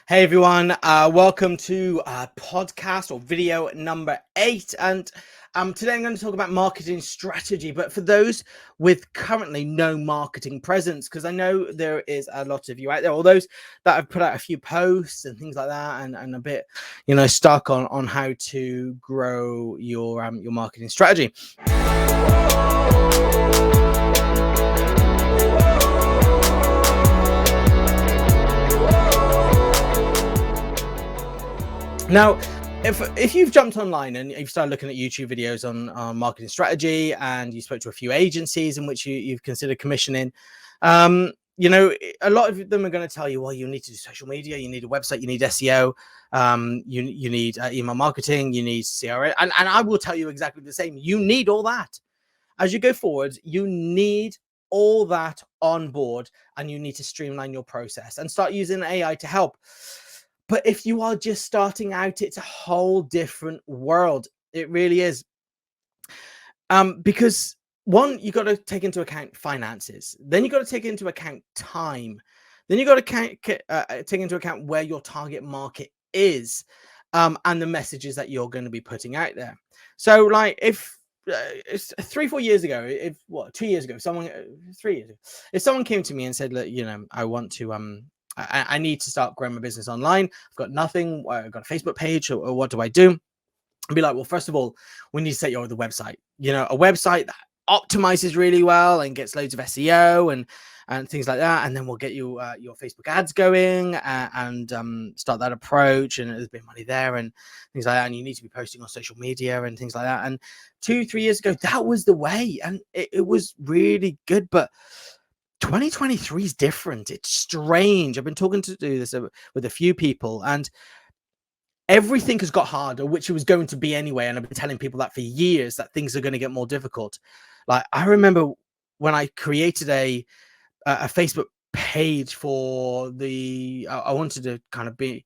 Hey everyone, welcome to podcast or video number 8. And today I'm going to talk about marketing strategy, but for those with currently no marketing presence, because I know there is a lot of you out there, or those that have put out a few posts and things like that, and a bit, stuck on how to grow your marketing strategy. Now, if you've jumped online and you've started looking at YouTube videos on marketing strategy, and you spoke to a few agencies in which you've considered commissioning, a lot of them are going to tell you, well, you need to do social media, you need a website, you need SEO, you need email marketing, you need CRM, and I will tell you exactly the same. You need all that. As you go forward, you need all that on board, and you need to streamline your process and start using AI to help. But if you are just starting out, it's a whole different world. It really is. Because one, you got to take into account finances. Then you got to take into account time. Then you got to take into account where your target market is, and the messages that you're going to be putting out there. So, like, if it's 3-4 years ago, 2 years ago, 3 years ago, if someone came to me and said, look, I want to I need to start growing my business online. I've got nothing. I've got a Facebook page, or what do I do? I'd be like, well, first of all, we need to set you up with a website. A website that optimizes really well and gets loads of SEO and things like that. And then we'll get you your Facebook ads going, and start that approach. And there's a bit of money there and things like that. And you need to be posting on social media and things like that. And 2-3 years ago, that was the way, and it was really good. But 2023 is different. It's strange. I've been talking to do this with a few people, and everything has got harder, which it was going to be anyway. And I've been telling people that for years, that things are going to get more difficult. Like, I remember when I created a Facebook page for I wanted to kind of be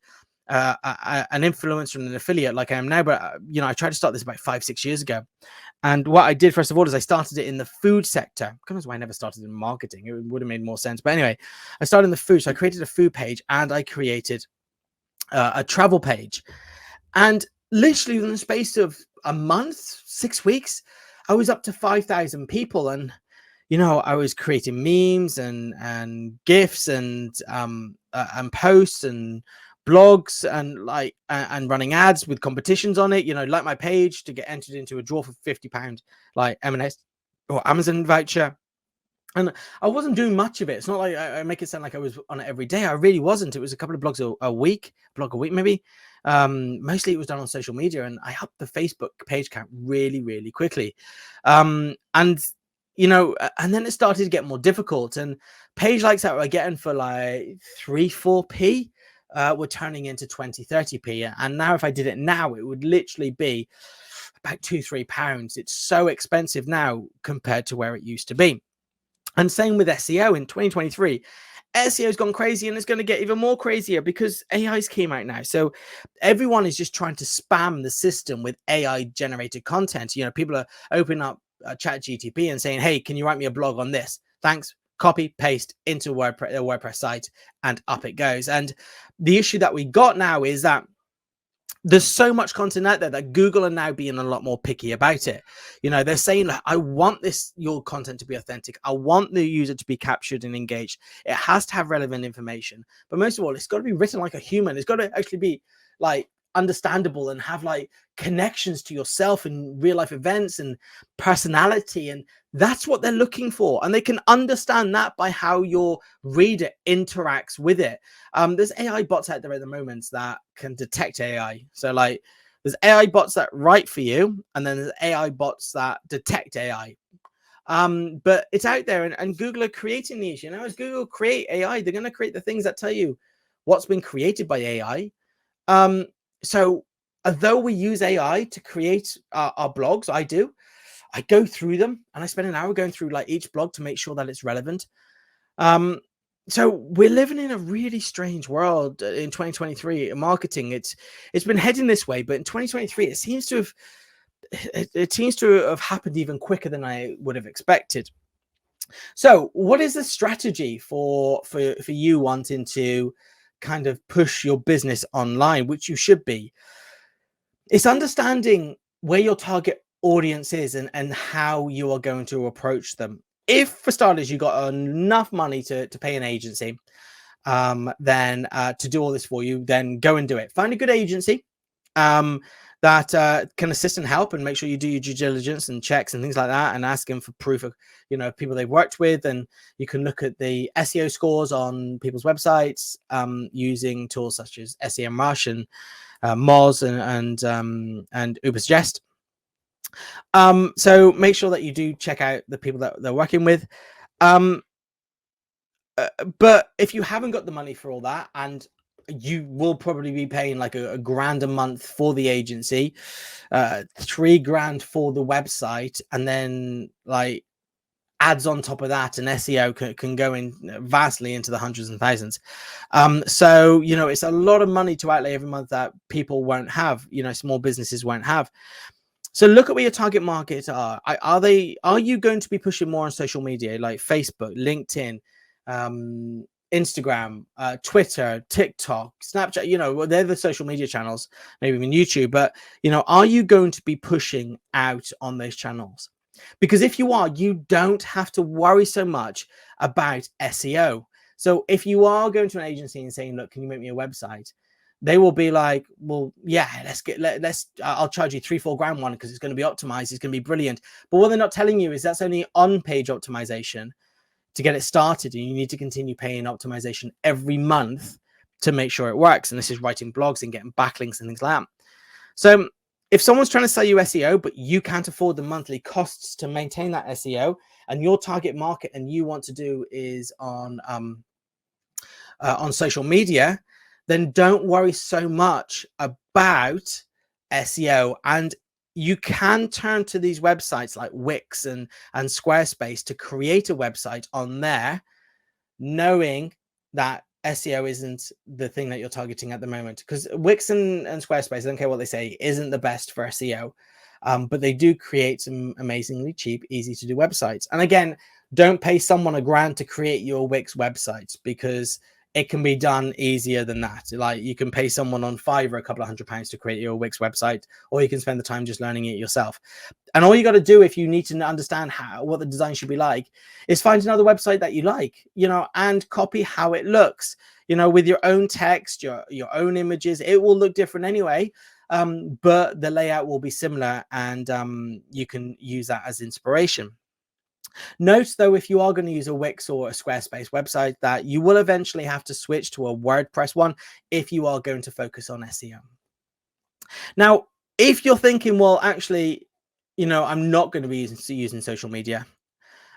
an influencer and an affiliate like I am now. But, I tried to start this about 5-6 years ago. And what I did, first of all, is I started it in the food sector. God knows why I never started in marketing. It would have made more sense. But anyway, I started in the food. So I created a food page, and I created a travel page. And literally within the space of a month, 6 weeks, I was up to 5,000 people. And, I was creating memes and GIFs and posts and blogs and running ads with competitions on it, like my page to get entered into a draw for £50 like M&S or Amazon voucher. And I wasn't doing much of it. It's not like I make it sound like I was on it every day. I really wasn't. It was a couple of blogs a week maybe. Mostly it was done on social media, and I upped the Facebook page count really, really quickly. And then it started to get more difficult, and page likes that we're getting for like 3-4p were turning into 20-30p. And now if I did it now, it would literally be about £2-3. It's so expensive now compared to where it used to be. And same with SEO in 2023. SEO has gone crazy, and it's going to get even more crazier because AI's came out now. So everyone is just trying to spam the system with AI generated content. People are opening up ChatGPT and saying, hey, can you write me a blog on this? Thanks. Copy, paste into a WordPress site, and up it goes. And the issue that we got now is that there's so much content out there that Google are now being a lot more picky about it. They're saying, like, I want your content to be authentic. I want the user to be captured and engaged. It has to have relevant information. But most of all, it's got to be written like a human. It's got to actually be like understandable and have like connections to yourself and real life events and personality. And that's what they're looking for. And they can understand that by how your reader interacts with it. There's AI bots out there at the moment that can detect AI. So like there's AI bots that write for you, and then there's AI bots that detect AI. But it's out there, and Google are creating these. As Google create AI, they're going to create the things that tell you what's been created by AI. So although we use AI to create our blogs, I go through them, and I spend an hour going through like each blog to make sure that it's relevant. So we're living in a really strange world in 2023 in marketing. It's been heading this way, but in 2023, it seems to have happened even quicker than I would have expected. So what is the strategy for you wanting to kind of push your business online, which you should be, it's understanding where your target audience is and how you are going to approach them. If, for starters, you got enough money to pay an agency, then to do all this for you, then go and do it. Find a good agency that can assist and help, and make sure you do your due diligence and checks and things like that, and ask them for proof of, people they've worked with. And you can look at the SEO scores on people's websites using tools such as SEMrush and Moz and Ubersuggest. So make sure that you do check out the people that they're working with. But if you haven't got the money for all that, and you will probably be paying like a grand a month for the agency, $3,000 for the website, and then like ads on top of that, and SEO can go in vastly into the hundreds and thousands. So it's a lot of money to outlay every month that people won't have, small businesses won't have. So look at where your target markets are. Are you going to be pushing more on social media like Facebook, LinkedIn, Instagram, Twitter, TikTok, Snapchat? They're the social media channels, maybe even YouTube. But are you going to be pushing out on those channels? Because if you are, you don't have to worry so much about SEO. So if you are going to an agency and saying, look, can you make me a website? They will be like, well, yeah, I'll charge you $3-4 grand one, because it's going to be optimized. It's going to be brilliant. But what they're not telling you is that's only on-page optimization to get it started. And you need to continue paying optimization every month to make sure it works. And this is writing blogs and getting backlinks and things like that. So if someone's trying to sell you SEO, but you can't afford the monthly costs to maintain that SEO, and your target market and you want to do is on social media, then don't worry so much about SEO. And you can turn to these websites like Wix and Squarespace to create a website on there, knowing that SEO isn't the thing that you're targeting at the moment. Because Wix and Squarespace, I don't care what they say, isn't the best for SEO. But they do create some amazingly cheap, easy to do websites. And again, don't pay someone $1 grand to create your Wix website, because it can be done easier than that. Like, you can pay someone on Fiverr a couple of £100 to create your Wix website, or you can spend the time just learning it yourself. And all you got to do, if you need to understand what the design should be like, is find another website that you like, and copy how it looks, with your own text, your own images. It will look different anyway, but the layout will be similar, and you can use that as inspiration. Note, though, if you are going to use a Wix or a Squarespace website, that you will eventually have to switch to a WordPress one if you are going to focus on SEO. Now, if you're thinking, well, actually, I'm not going to be using social media,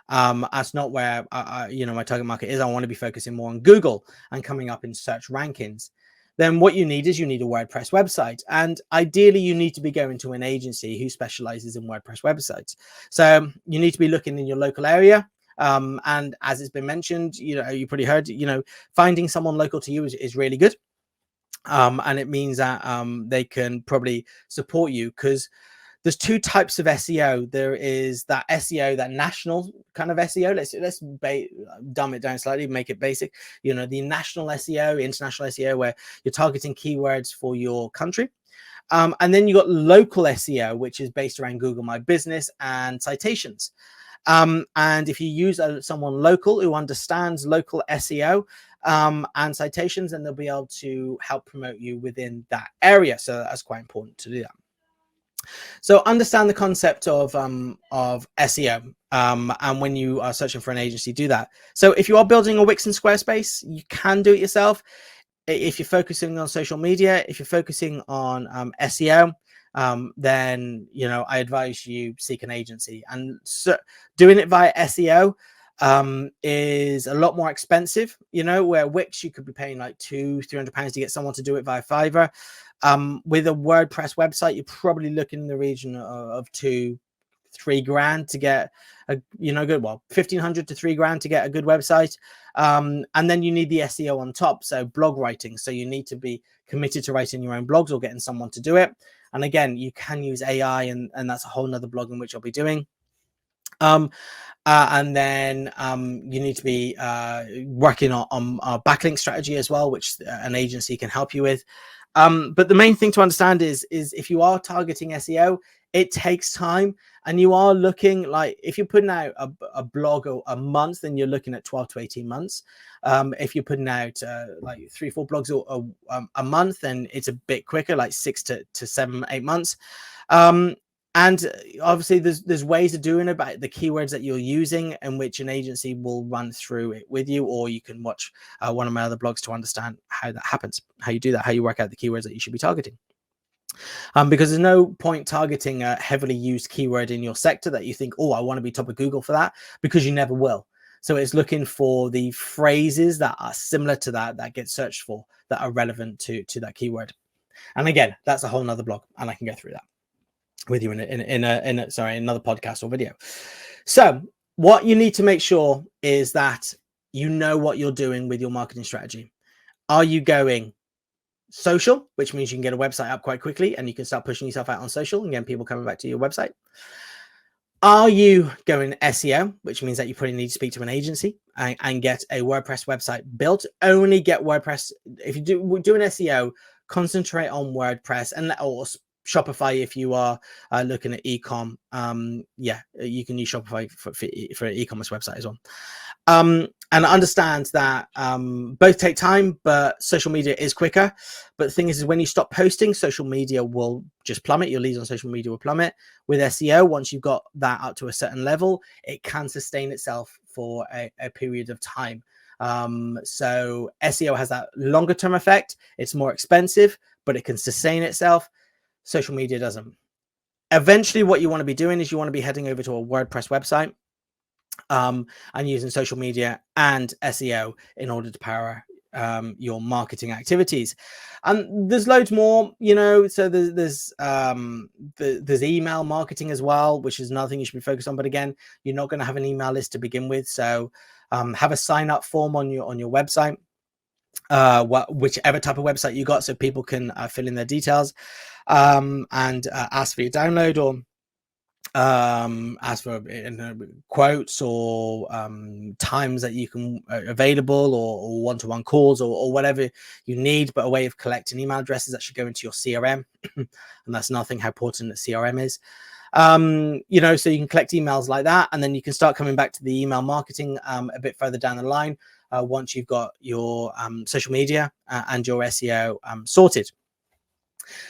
that's not where my target market is. I want to be focusing more on Google and coming up in search rankings. Then what you need is a WordPress website. And ideally, you need to be going to an agency who specializes in WordPress websites. So you need to be looking in your local area. And as it's been mentioned, you probably heard, finding someone local to you is really good. And it means that they can probably support you, because there's two types of SEO. There is that SEO, that national kind of SEO. Let's dumb it down slightly, make it basic. The national SEO, international SEO, where you're targeting keywords for your country. And then you got local SEO, which is based around Google My Business and citations. And if you use someone local who understands local SEO and citations, then they'll be able to help promote you within that area. So that's quite important to do that. So understand the concept of SEO, and when you are searching for an agency, do that. So if you are building a Wix and Squarespace, you can do it yourself. If you're focusing on social media, if you're focusing on SEO, then I advise you seek an agency. And so doing it via SEO is a lot more expensive. Where Wix, you could be paying like £200-300 to get someone to do it via Fiverr. With a WordPress website, you're probably looking in the region of $2-3 grand to get a good, $1,500 to $3 grand to get a good website. And then you need the SEO on top, so blog writing. So you need to be committed to writing your own blogs or getting someone to do it. And again, you can use AI, and that's a whole nother blog in which I'll be doing. Um, and then you need to be working on a backlink strategy as well, which an agency can help you with. But the main thing to understand is if you are targeting SEO, it takes time, and you are looking, like, if you're putting out a blog a month, then you're looking at 12 to 18 months. If you're putting out like 3-4 blogs a month, then it's a bit quicker, like 6 to 7, 8 months. And obviously there's ways of doing it about the keywords that you're using, in which an agency will run through it with you, or you can watch one of my other blogs to understand how that happens, how you do that, how you work out the keywords that you should be targeting. Because there's no point targeting a heavily used keyword in your sector that you think, oh, I want to be top of Google for that, because you never will. So it's looking for the phrases that are similar to that get searched for, that are relevant to that keyword. And again, that's a whole nother blog, and I can go through that with you in another podcast or video. So what you need to make sure is that you know what you're doing with your marketing strategy. Are you going social, which means you can get a website up quite quickly and you can start pushing yourself out on social and getting people coming back to your website? Are you going SEO, which means that you probably need to speak to an agency and get a WordPress website built? Only get WordPress. If you do an SEO, concentrate on WordPress or Shopify if you are looking at e-com. Yeah, you can use Shopify for an e-commerce website as well. And understand that both take time, but social media is quicker. But the thing is when you stop posting, social media will just plummet. Your leads on social media will plummet. With SEO, once you've got that up to a certain level, it can sustain itself for a period of time. So SEO has that longer term effect. It's more expensive, but it can sustain itself. Social media doesn't. Eventually, what you want to be doing is you want to be heading over to a WordPress website and using social media and SEO in order to power your marketing activities. And there's loads more, so there's email marketing as well, which is another thing you should be focused on. But again, you're not going to have an email list to begin with. So have a sign up form on your website, whichever type of website you got, so people can fill in their details and ask for your download, or ask for quotes or times that you can available, or one-to-one calls, or whatever you need, but a way of collecting email addresses that should go into your CRM. And that's nothing how important the CRM is. So you can collect emails like that, and then you can start coming back to the email marketing a bit further down the line once you've got your social media and your SEO sorted.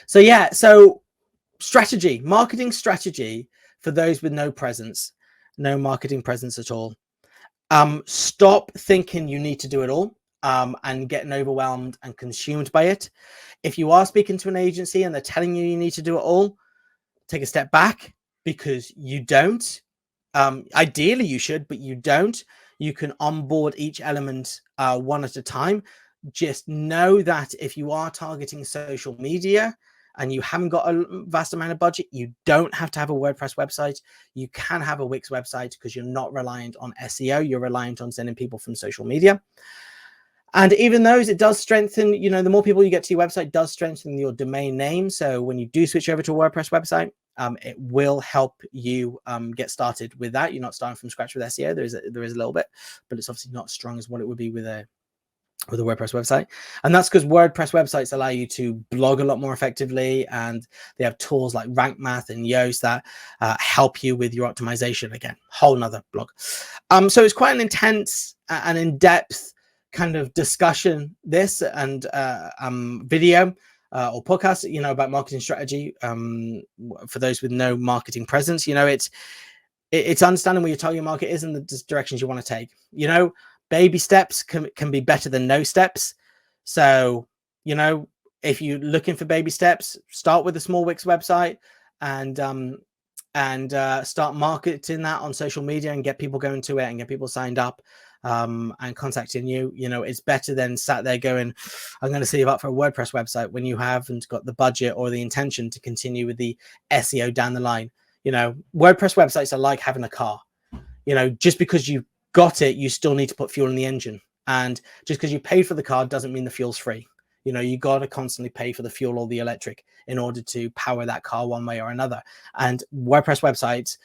So yeah, so marketing strategy for those with no marketing presence at all. Stop thinking you need to do it all and getting overwhelmed and consumed by it. If you are speaking to an agency and they're telling you need to do it all, take a step back, because you don't. Ideally you should, but you don't. You can onboard each element one at a time. Just know that if you are targeting social media and you haven't got a vast amount of budget, you don't have to have a WordPress website. You can have a Wix website, because you're not reliant on SEO. You're reliant on sending people from social media. And even those, it does strengthen, the more people you get to your website does strengthen your domain name. So when you do switch over to a WordPress website, it will help you get started with that. You're not starting from scratch with SEO. There is a little bit, but it's obviously not as strong as what it would be with a WordPress website. And that's because WordPress websites allow you to blog a lot more effectively, and they have tools like Rank Math and Yoast that help you with your optimization. Again, whole nother blog. So it's quite an intense and in-depth kind of discussion, this, and video or podcast, about marketing strategy for those with no marketing presence. It's understanding where your target market is and the directions you want to take. Baby steps can be better than no steps. So, if you're looking for baby steps, start with a small Wix website and start marketing that on social media and get people going to it and get people signed up and contacting you. It's better than sat there going, I'm going to save up for a WordPress website, when you haven't got the budget or the intention to continue with the SEO down the line. WordPress websites are like having a car. Just because you got it, you still need to put fuel in the engine. And just because you paid for the car doesn't mean the fuel's free. You got to constantly pay for the fuel or the electric in order to power that car one way or another. And WordPress websites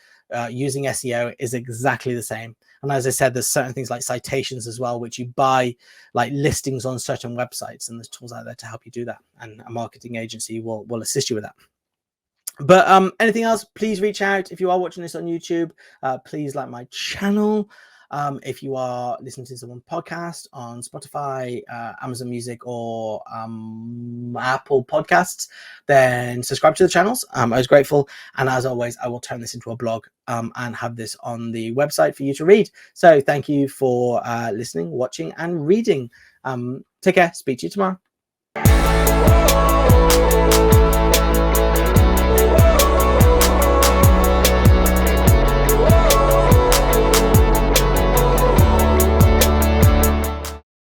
using SEO is exactly the same. And as I said, there's certain things like citations as well, which you buy like listings on certain websites, and there's tools out there to help you do that. And a marketing agency will assist you with that. But anything else, please reach out. If you are watching this on YouTube, please like my channel. If you are listening to this on podcast, on Spotify, Amazon Music, or Apple Podcasts, then subscribe to the channels. I was grateful. And as always, I will turn this into a blog and have this on the website for you to read. So thank you for listening, watching, and reading. Take care. Speak to you tomorrow.